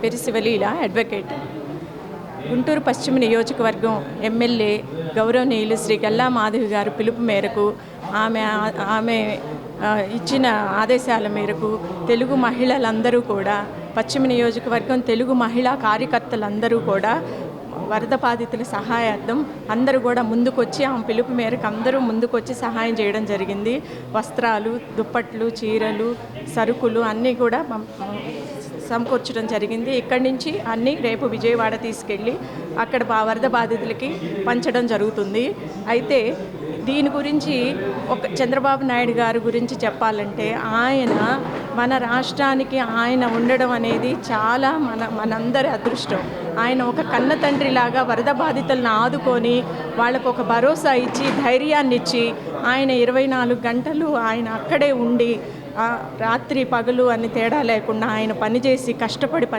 పేరు శివలీల, అడ్వకేట్. గుంటూరు పశ్చిమ నియోజకవర్గం ఎమ్మెల్యే గౌరవనీయులు శ్రీ గల్లా మాధవి గారు పిలుపు మేరకు ఆమె ఇచ్చిన ఆదేశాల మేరకు తెలుగు మహిళలందరూ కూడా, పశ్చిమ నియోజకవర్గం తెలుగు మహిళా కార్యకర్తలందరూ కూడా వరద బాధితుల సహాయార్థం అందరూ కూడా ముందుకొచ్చి, ఆమె పిలుపు మేరకు అందరూ ముందుకొచ్చి సహాయం చేయడం జరిగింది. వస్త్రాలు, దుప్పట్లు, చీరలు, సరుకులు అన్నీ కూడా సమకూర్చడం జరిగింది. ఇక్కడి నుంచి అన్నీ రేపు విజయవాడ తీసుకెళ్ళి అక్కడ వరద బాధితులకి పంచడం జరుగుతుంది. అయితే దీని గురించి చంద్రబాబు నాయుడు గారి గురించి చెప్పాలంటే, ఆయన మన రాష్ట్రానికి ఆయన ఉండడం అనేది చాలా మనందరి అదృష్టం. ఆయన ఒక కన్న తండ్రిలాగా వరద బాధితులను ఆదుకొని వాళ్ళకు ఒక భరోసా ఇచ్చి, ధైర్యాన్ని ఇచ్చి, ఆయన 24 గంటలు ఆయన అక్కడే ఉండి రాత్రి పగలు అని తేడా లేకుండా ఆయన పనిచేసి కష్టపడి